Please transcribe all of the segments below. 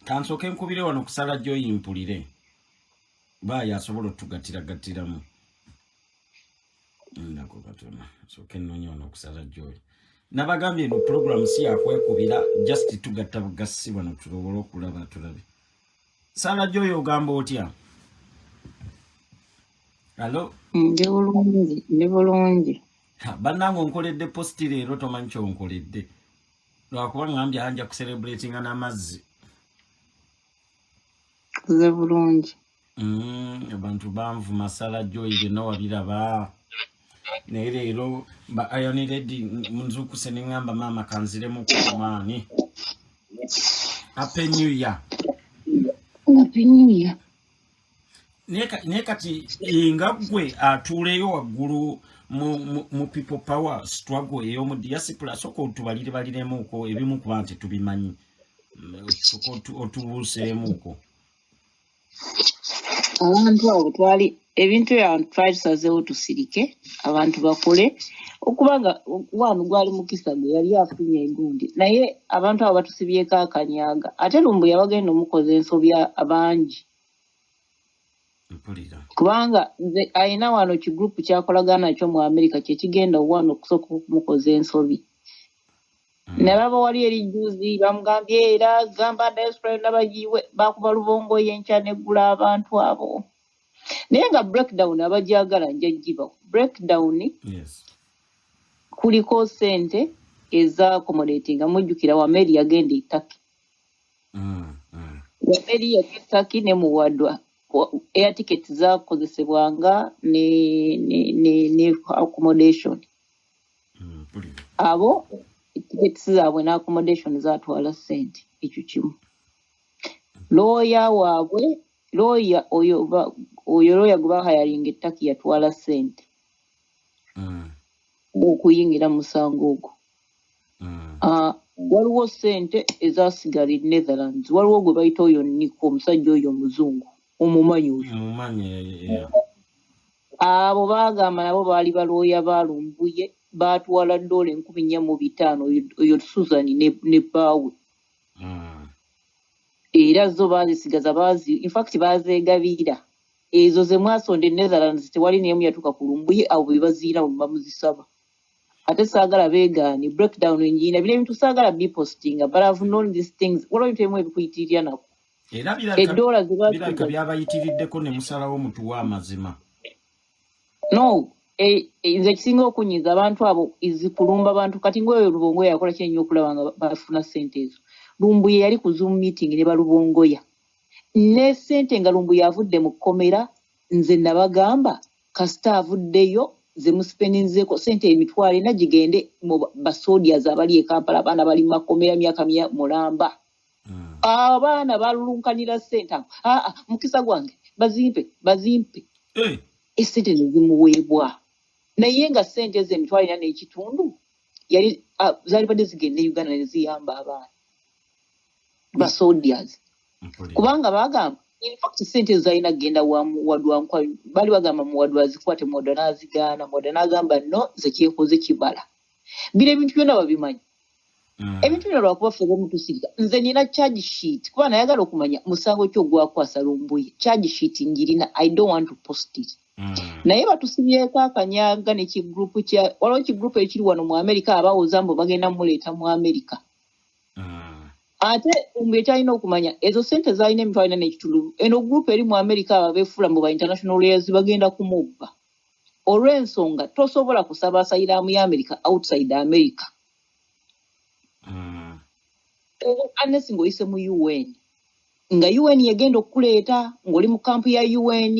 Kansoke nkubire wano kusala Joy impulire. Baya asobola tugatiragatiramu. Ndako katona. Soke nnonyo wano kusala Joy. Nabagambye no program si yakwekubira just tugatta bugasi wano tulobola okulaba tulabe. Sala Joy ogamba otya? Hello? Ndi bulungi. Bannange onkoledde posti leero tomanyi kyonkoledde. Lwakuba ngambye hanja kucelebratinga n'amazzi. Ze bulungi. Abantu banvu masala Joy byonna wabiraba. Naye leero ba Iron Lady munzukuse ne ngamba maama kanziremu ku maani. Happy New Year. Happy New Year. Ne kati nga gwe atuuleyo waggulu mu people power struggle ey'omu diaspora soko tubaliremu ebimu kuba nti tubimanyi soko otubuuseemuko abantu abo twali ebintu ebyantu twali tusazeewo tusirike abantu bakole okubanga wano gwali mukisa gwe yali afunye engundi naye abantu abo batusibyeko akanyaga ate Lumbuye bagenda omukoza ensobya abangi kubanga ayina wano kigrupu kyakolagana nakyo mu America kyekigenda wano okusooka okumukoza ensobi nababa wali eri juzi bamugambye era gamba diaspora n'abagiwe bakuba Lubongoye enkya neggula abantu abo naye nga breakdown abajagala njaggiba breakdown kuliko Sente eza accommodating amujjukira Wameri yagenda Itaki Wameri yagenda Itaki ne muwadwa air tickets zakozesebwanga ne accommodation abo tickets zaabwe na accommodation zatwala Sente ekyo kimu lawyer waabwe lawyer oyo lawyer gwe bahayalinga Itaki yatwala Sente okuyingira musango ogwo waliwo Sente ezasigala e Netherlands waliwo gwe bayita oyo Niko omusajja oyo omuzungu omumanyi oyo abo bagamba nabo baali balooya ba Lumbuye batwala $4,450 oyo Susan ne Bawe era zo bazisigaza in fact bazeegabira ezo ze mwasonde Netherlands tewali n'emu yatuuka ku Lumbuye abo be baziira mu bamuzisaba ate saagala beegaani breakdown enjiina bino ebintu saagala bipostinga but I've known these things waliwo ebintu ebimu ebikuyitirira nako era birabika byabayitiriddeko ne musalawo mutuwa amazima no nze kisinga okunyiza abantu abo izikulumba abantu kati ngoyo Lubongoya yakola kyenyo okulaba nga bafuna Sente ezo Lumbuye yali ku Zoom meeting ne balubongoya ne Sente nga Lumbuye avudde mu kkomera nze nabagamba kasita avuddeyo ze muspeninzeko Sente emitwalo ena gigende mu basodias abali e Kampala abaana bali mu makomera myaka mulamba abaana balulunkanira Sente mukisa gwange bazimpe Sente nezimuweebwa naye nga Sente z'emitwalo ena n'ekitundu yali zaali badde zigenda Uganda ne ziyamba abaana basodias kubanga bagamba in fact Sente zalina kugenda muwadwa bali bagamba muwadwa azikwate muwadwa n'azigaana muwadwa n'agamba no ze kyekoze kibala bire ebintu byonna babimanyi ebintu bino lwakuba ffe mutusirika nze nina charge sheet kuba nayagala okumanya musango ki ogwakwasa Lumbuye charge sheet njirina I don't want to post it naye batusibyeko akanyaga nekigrupu waliwo kigrupu ekiri wano mu America abawoza mbu bagenda muleeta mu America ate Lumbuye kyalina okumanya ezo Sente zalina emitwalo ena n'ekitundu eno grupu eri mu America ababeefuula mu ba international lawyers bagenda kumubba olw'ensonga tosobola kusaba asayiraamu ya America outside America unless ng'oyise mu UN nga UN yagenda okuleeta ng'oli mu kampu ya UN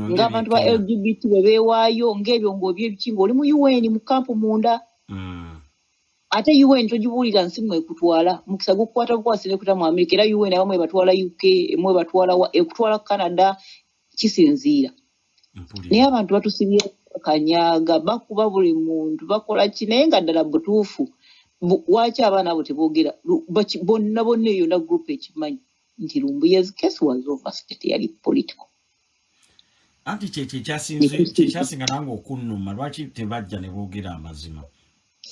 ng'abantu ba LGBT bwe beewaayo ng'ebyo ng'oby ebiki ng'oli mu UN mu kampu munda ate UN togibuulira nsi mwe kutwala mukisa gukwata bukwasire kuta mu America era UN abamu ebatwala UK emwe batwala ekutwala Canada kisinziira naye abantu batusibye kanyaga bakuba buli muntu bakola kinaye nga ddala butuufu waki abaana abo teboogera bonna eyo na group ekimanyi nti Lumbuye's case was overstated yali political anti kyekyasinga nange okunnuma lwaki tebajja ne boogera amazima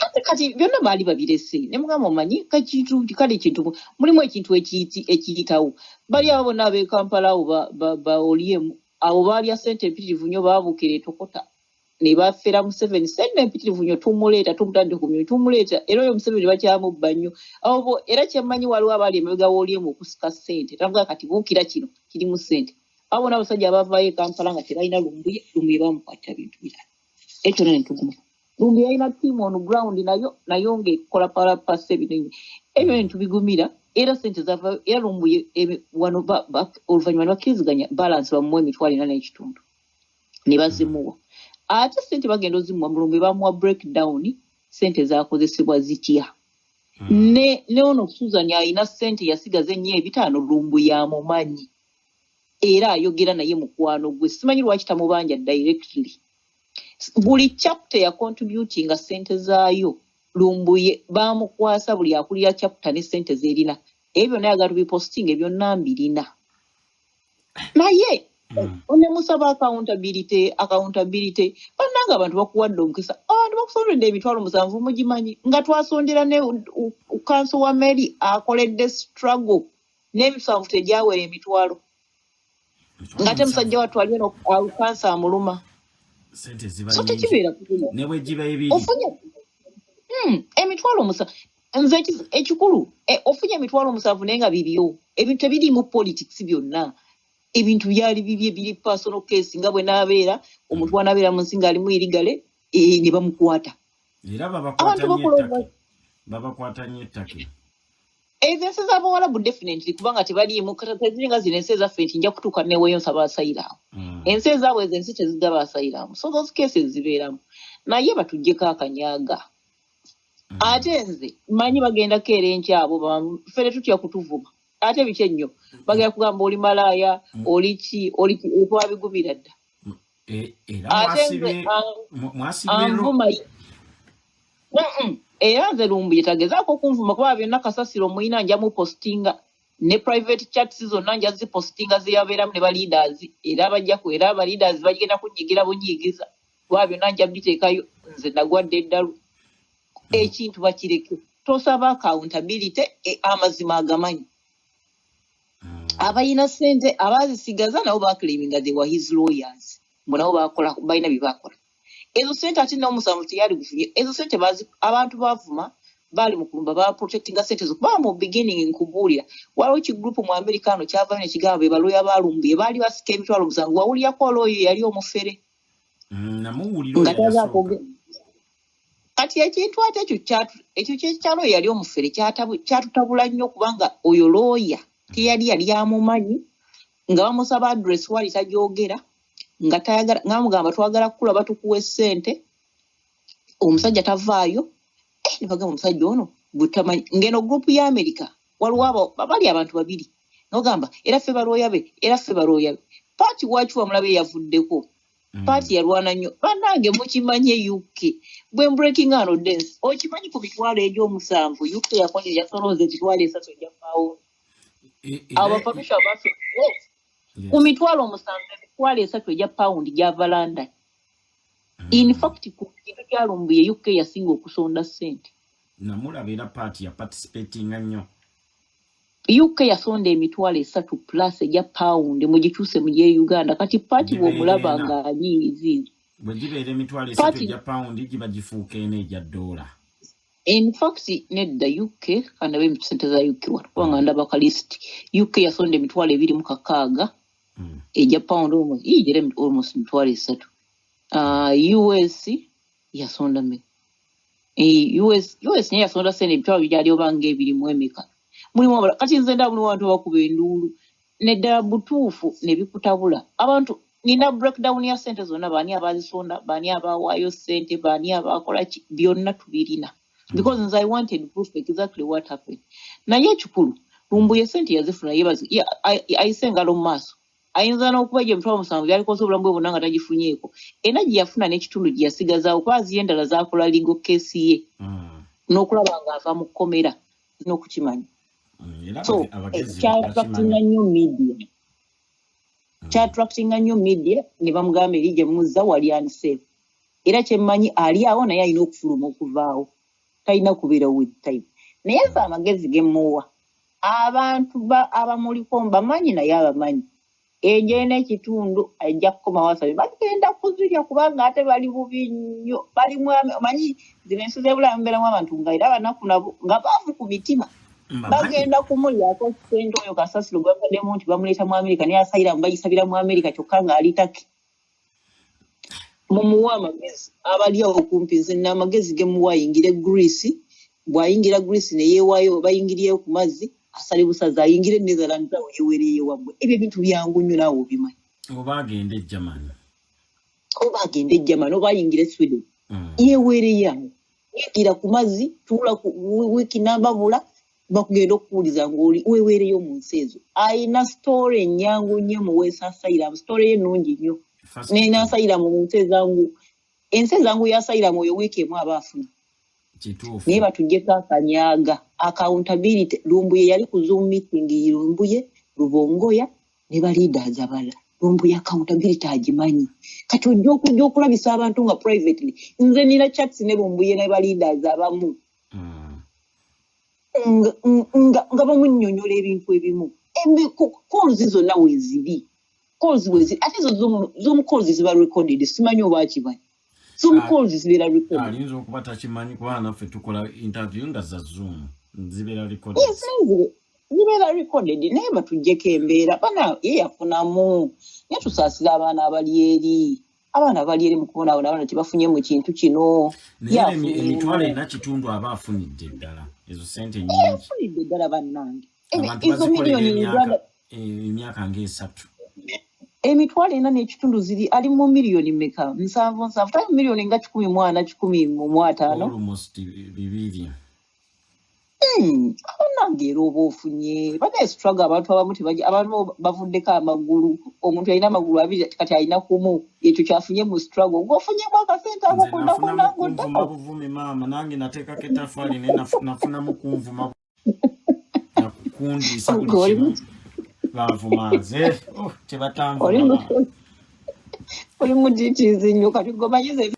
ate kati byonna baali babirese ne mugamba omanyi kale ekintu mulimu ekintu ekiyitawo bali abo bonna ab'e Kampala abo oliemu abo baalya ssente empitirivu nnyo baabuukira etokota ne bafera Museveni ssente empitirivu nnyo tumuleeta tumutadde ku myoyo tumuleeta era oyo Museveni bakyamubba nnyo abo era kyemmanyi waliwo abaali emabega w'oliemu okusika ssente tavuga kati buukira kino kirimu ssente abo n'abasajja abavaayo e Kampala nga tebalina Lumbuye bamukwatira bintu birala ekyo nene tuguma Lumbuye yalina team on ground nayo ng'ekola palapasa ebintu ebyo ntubigumira era ssente zavaayo era Lumbuye wano oluvannyuma ne bakkiriziganya balance bamuwa emitwalo 4.5 ne bazimuwa ate ssente bagenda ozimuwa Lumbuye bamuwa breakdown ssente zakozesebwa zitya ne ono Susan alina ssente yasigaza ennyo 5 Lumbuye amumanyi era ayogera naye mukwano gwe simanyi lwaki tamubanja directly buli chapter ya contributing ssente zaayo Lumbuye bamukwasa buli akulira chapter ne ssente zerina ebyo naye agatu biposting ebyo nambirina naye one musaba accountability bannanga abantu bakuwadde omukisa abantu bakusondedde emitwalo 7 mugimanyi nga twasondera ne council wa Mary akoledde struggle n'emisanvu tegyawera emitwalo ngate musajja wattu ali eno kansa amuluma sente ziba so tekibeera ne bwe giba ebiri ofunye emitwalo 7 nze ekikulu ofunye emitwalo 7 naye nga biriyo ebintu ebirimu politics byonna ebintu byali biri personal case nga bwe naabeera omuntu anabeera mu nsi ng'alimu irigale ne bamukwata era babakwata nnyo ettaka ezo ensi z'abawalabu definitely kubanga tebaliimu teziringa zino ensi ezaffe nti nja kutuuka neweeyo nsaba asayiraamu ensi ezaabwe ezo ensi tezigaba asayiraamu so those cases zibeeramu naye batuggyeko akanyaaga ate nze manyi bagendako era enkyabo fere tutya kutuvuma ate biki ennyo bagenda kugamba oli malaaya oli ki twabigumira dda ate nze anvuma era nze Lumbuye tagezaako okunvuma kuba byonna kasasiro muyina nja mupostinga ne private chats zonna nja zipostinga ziyabeeramu ne baleaders era abajjaku era abaleaders bagenda kunyigira bunyigiza kuba byonna nja biteekayo nze nagwadde eddalu ekintu bakireke tosaba accountability amazima agamanyi abayina ssente abazisigaza nabo baclaiminga they were his lawyers nabo bakola balina bye bakola ezo ssente ate n'omusanvu teyali gufunye ezo ssente abantu bavuma bali mu kulumba ba protectinga ssente zo kuba mu beginning nkubuulira waliwo kigrupu mu Amerikano kyavayo ne kigamba be balooya ba Lumbuye baali basika emitwalo 7 wawuliryako olwoyo yali omufere kati ekintu ate ekyo kyekyalo yali omufere kyatutabula nnyo kubanga oyo looya teyali amumanyi nga bamusaba address wali tajogera nga tayagala ngamugamba twagala kukula batukuwa ssente omusajja tavaayo ne bagamba omusajja ono gutamanyi ngeno grupu ya Amerika waliwo bali abantu babiri nogamba era ffe balooya be paati wakiwa mulabe yavuddeko paati yalwana nnyo bannange mukimanye UK bwe breaking ano dance okimanyi ku mitwalo egy'omusanvu UK yasolooza emitwalo 3 egya pawundi abafamisha abaso ku mitwalo 7 emitwalo 3 egya pawundi gyava London in fact ku kintu kya Lumbuye UK yasinga okusonda ssente namulabira paati ya participating nnyo UK yasonda emitwalo 3 plus egya pawundi mugikyuse mu Uganda kati paati bw'omulaba nga ali bwe gibeera emitwalo 3 egya pawundi giba gifuuka eno egya $. In fact nedda UK kandabe emisente za UK kubanga ndaba ka list UK yasonda emitwalo 26 egya pawundi almost emitwalo 3 US yasonda US naye yasonda ssente emitwalo bijali obanga 2 mulimu kati nze ndaba mulimu abantu abakuba enduulu neddala butuufu ne bikutabula abantu nina breakdown ya ssente zonna baani abazisonda baani abawaayo ssente baani abakola byonna tubirina because nze I wanted proof exactly what happened naye ekikulu Lumbuye ssente yazifuna ayise engalo mu maaso ayinza n'okuba gye emitwalo 7 byalikoze obulamu bwe bwonna nga tagifunyeeko era gye yafuna n'ekitundu gye yasigazaawo kuba ziyo endala zaakola legal case ye n'okulaba ng'ava mu kkomera n'okukimanya so kyattractinga nnyo media ne bamugamba eri gye muzza wali unsafe era kyemmanyi ali awo naye alina okufuluma okuvaawo talina kubeera with time naye fe amagezi gemuwa abantu abamuliko mbamanyi naye abamanyi ejo n'ekitundu ajja kukoma wasabi bagenda kuzirya kubanga ate bali bubi nnyo balimu manyi zino ensi z'ebulamu mbeeramu abantu nga era abanaku nabo nga baavu ku mitima bagenda kumulyako Sente oyo kasasiro gwabaddemu nti bamuleeta mu Amerika naye asayiramu bayisabira mu Amerika kyokka ng'ali taki mumuwa amagezi abali awo kumpi nze n'amagezi gemuwa ayingire Greece bw'ayingira Greece ne yeewaayo bayingiriyeyo ku mazzi asale busaza ayingire Netherlands awo yeweereye wabwe ebyo bintu byangu nnyo naawe obimanyi oba agende Germany oba ayingire Sweden yeweereye awo yingira ku mazzi tuula ku wiiki n'ababula bakugenda okuwuliza ng'oli weweereyo mu nsi ezo ayina story ennyangu nnyo mu West Asylum story ye nnungi nnyo nena asylum mu nsi ezangu y'asylum oyo wiiki emu aba afuna naye batuggyeko akanyaga accountability Lumbuye yali ku Zoom meeting Lumbuye Lubongoya ne ba leaders abalala Lumbuye accountability agimanyi kati ojja okujja okulabisa abantu nga privately nze nina chats ne Lumbuye ne ba leaders abamu nga bamunnyonnyola ebintu ebimu calls zonna weziri ate zo Zoom calls ziba recorded simanyi oba kimanyi Zoom calls zibeera recorded alinza okuba takimanyi kubanga naffe tukola interview nga za Zoom zibeera recorded zibeera recorded naye batuggyeko embeera bana ye yafunamu naye tusaasira abaana abali eri mu kubonaabona abaana tebafunye mu kintu kino naye emitwalo ena kitundu aba afunidde ddala ezo sente nnyingi afunidde ddala bannange ezo miliyoni emyaka nga3 emitwalo ena n'ekitundu ziri ali mu miliyoni mmeka 7 tali miliyoni nga 1,450 almost 2 abanange era oba ofunye banestruggle abantu abamu abantu bavuddeko amagulu omuntu alina amagulu abiri kati alina kumu ekyo kyafunye mu struggle ng'ofunyemu akasente akokundakundakunvuma buvumi maama nange nateekako etafaali naye nafunamu kunvuma nakukundisa buli kimu bavumaze tebatanvuma oli muditiizi nnyo kati gomanyize